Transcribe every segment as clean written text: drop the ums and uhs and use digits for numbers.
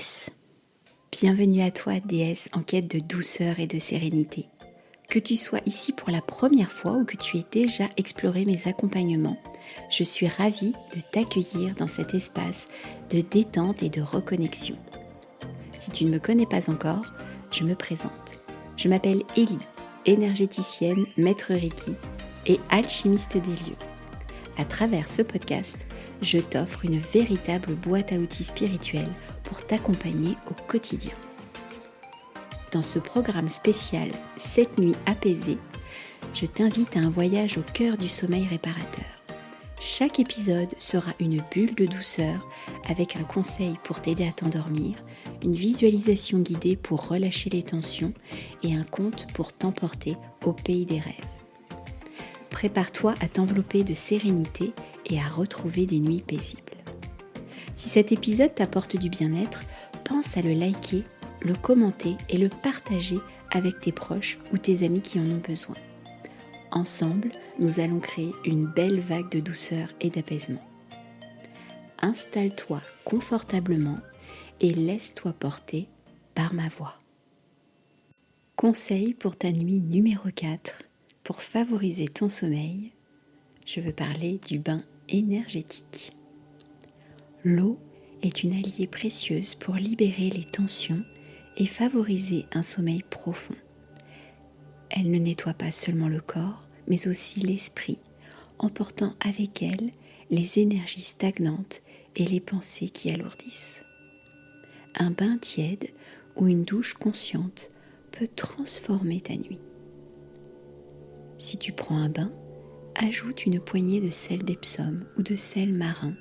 Yes! Bienvenue à toi, déesse en quête de douceur et de sérénité. Que tu sois ici pour la première fois ou que tu aies déjà exploré mes accompagnements, je suis ravie de t'accueillir dans cet espace de détente et de reconnexion. Si tu ne me connais pas encore, je me présente. Je m'appelle Élie, énergéticienne, maître Reiki et alchimiste des lieux. À travers ce podcast, je t'offre une véritable boîte à outils spirituelle pour t'accompagner au quotidien. Dans ce programme spécial 7 nuits apaisées, je t'invite à un voyage au cœur du sommeil réparateur. Chaque épisode sera une bulle de douceur avec un conseil pour t'aider à t'endormir, une visualisation guidée pour relâcher les tensions et un conte pour t'emporter au pays des rêves. Prépare-toi à t'envelopper de sérénité et à retrouver des nuits paisibles. Si cet épisode t'apporte du bien-être, pense à le liker, le commenter et le partager avec tes proches ou tes amis qui en ont besoin. Ensemble, nous allons créer une belle vague de douceur et d'apaisement. Installe-toi confortablement et laisse-toi porter par ma voix. Conseil pour ta nuit numéro 4. Pour favoriser ton sommeil, je veux parler du bain énergétique. L'eau est une alliée précieuse pour libérer les tensions et favoriser un sommeil profond. Elle ne nettoie pas seulement le corps, mais aussi l'esprit, emportant avec elle les énergies stagnantes et les pensées qui alourdissent. Un bain tiède ou une douche consciente peut transformer ta nuit. Si tu prends un bain, ajoute une poignée de sel d'Epsom ou de sel marin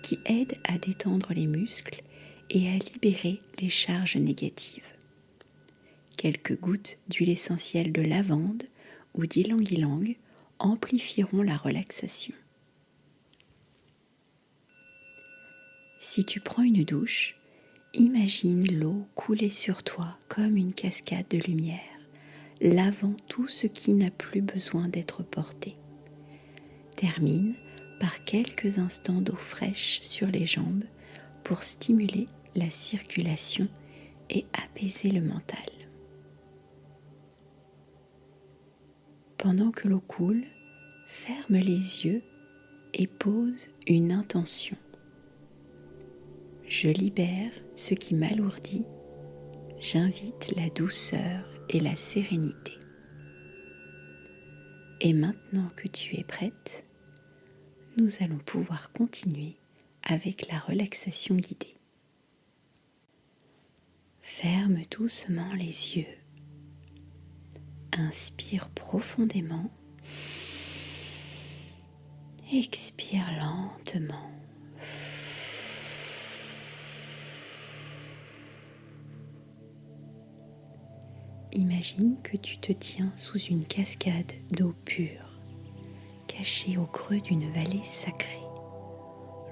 qui aide à détendre les muscles et à libérer les charges négatives. Quelques gouttes d'huile essentielle de lavande ou d'ylang-ylang amplifieront la relaxation. Si tu prends une douche, imagine l'eau couler sur toi comme une cascade de lumière, lavant tout ce qui n'a plus besoin d'être porté. Termine par quelques instants d'eau fraîche sur les jambes pour stimuler la circulation et apaiser le mental. Pendant que l'eau coule, ferme les yeux et pose une intention. Je libère ce qui m'alourdit, j'invite la douceur et la sérénité. Et maintenant que tu es prête, nous allons pouvoir continuer avec la relaxation guidée. Ferme doucement les yeux. Inspire profondément. Expire lentement. Imagine que tu te tiens sous une cascade d'eau pure, cachée au creux d'une vallée sacrée.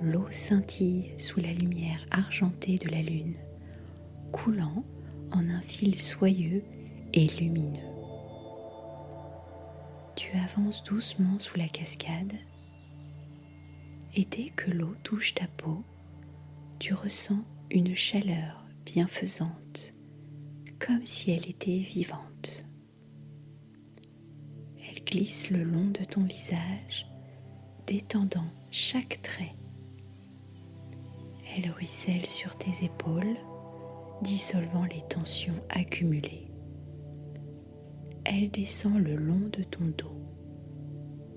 L'eau scintille sous la lumière argentée de la lune, coulant en un fil soyeux et lumineux. Tu avances doucement sous la cascade et dès que l'eau touche ta peau, tu ressens une chaleur bienfaisante, comme si elle était vivante. Elle glisse le long de ton visage, détendant chaque trait. Elle ruisselle sur tes épaules, dissolvant les tensions accumulées. Elle descend le long de ton dos,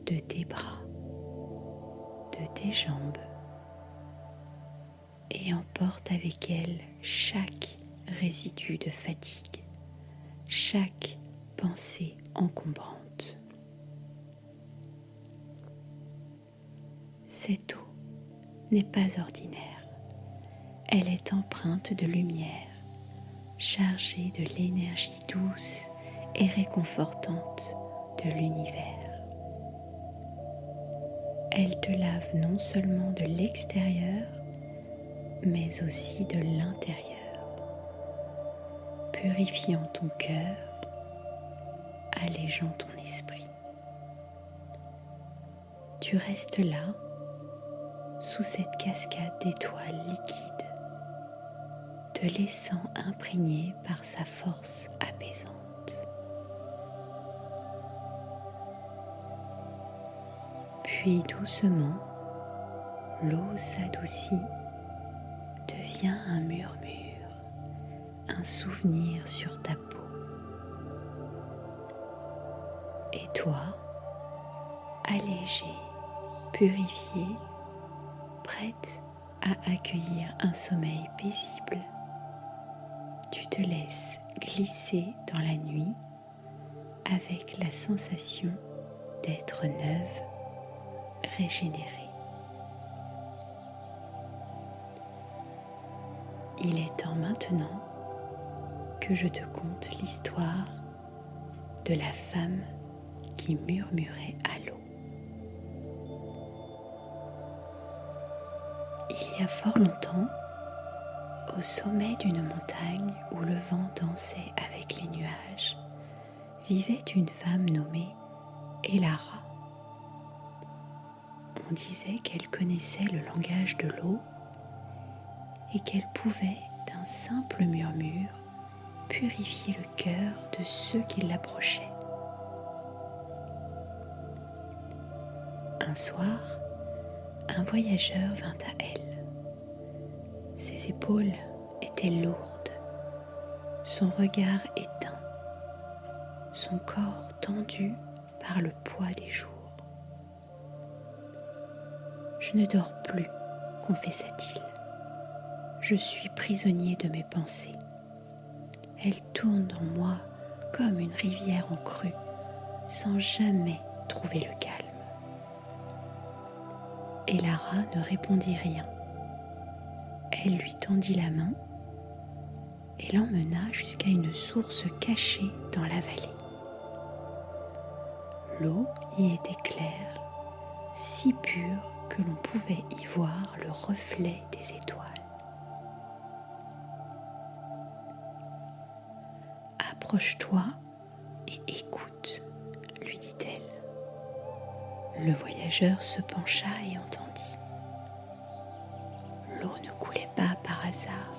de tes bras, de tes jambes et emporte avec elle chaque résidu de fatigue, chaque pensée encombrante. Cette eau n'est pas ordinaire, elle est empreinte de lumière, chargée de l'énergie douce et réconfortante de l'univers. Elle te lave non seulement de l'extérieur, mais aussi de l'intérieur, purifiant ton cœur, allégeant ton esprit. Tu restes là, sous cette cascade d'étoiles liquides, te laissant imprégner par sa force apaisante. Puis doucement, l'eau s'adoucit, devient un murmure, un souvenir sur ta peau. Et toi, allégé, purifié, prête à accueillir un sommeil paisible, tu te laisses glisser dans la nuit avec la sensation d'être neuve, régénérée. Il est temps maintenant que je te conte l'histoire de la femme qui murmurait à l'eau. Il y a fort longtemps, au sommet d'une montagne où le vent dansait avec les nuages, vivait une femme nommée Elara. On disait qu'elle connaissait le langage de l'eau et qu'elle pouvait, d'un simple murmure, purifier le cœur de ceux qui l'approchaient. Un soir, un voyageur vint à elle. Ses épaules étaient lourdes, son regard éteint, son corps tendu par le poids des jours. « Je ne dors plus, confessa-t-il. Je suis prisonnier de mes pensées. Elles tournent en moi comme une rivière en crue, sans jamais trouver le calme. » Elara ne répondit rien. Elle lui tendit la main et l'emmena jusqu'à une source cachée dans la vallée. L'eau y était claire, si pure que l'on pouvait y voir le reflet des étoiles. « Approche-toi et écoute, lui dit-elle. Le voyageur se pencha et entendit. L'eau ne coulait pas par hasard.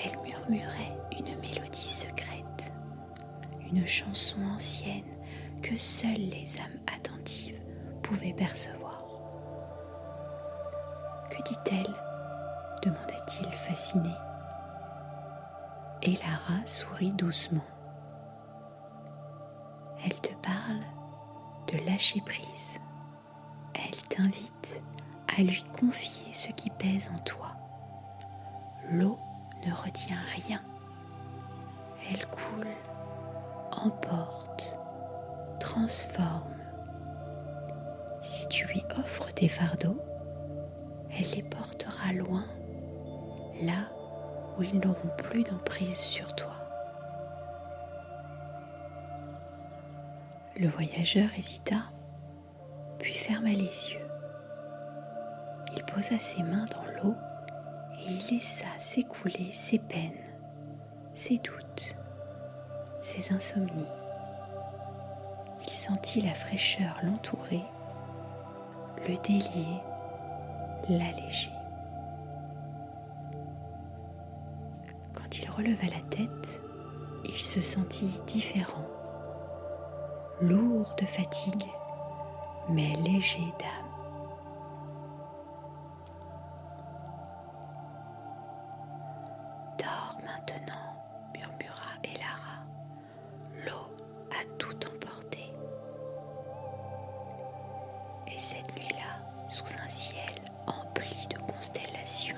Elle murmurait une mélodie secrète, une chanson ancienne que seules les âmes attentives pouvaient percevoir. « Que dit-elle » demanda-t-il fasciné. Elara sourit doucement. « Elle te parle de lâcher prise. Elle t'invite à lui confier ce qui pèse en toi. L'eau ne retient rien. Elle coule, emporte, transforme. Si tu lui offres tes fardeaux, elle les portera loin, là où ils n'auront plus d'emprise sur toi. » Le voyageur hésita, puis ferma les yeux. Il posa ses mains dans l'eau et il laissa s'écouler ses peines, ses doutes, ses insomnies. Il sentit la fraîcheur l'entourer, le délier, l'alléger. Quand il releva la tête, il se sentit différent, lourd de fatigue, mais léger d'âme. Dors maintenant, murmura Elara. L'eau a tout emporté. Et cette nuit-là, sous un ciel empli de constellations,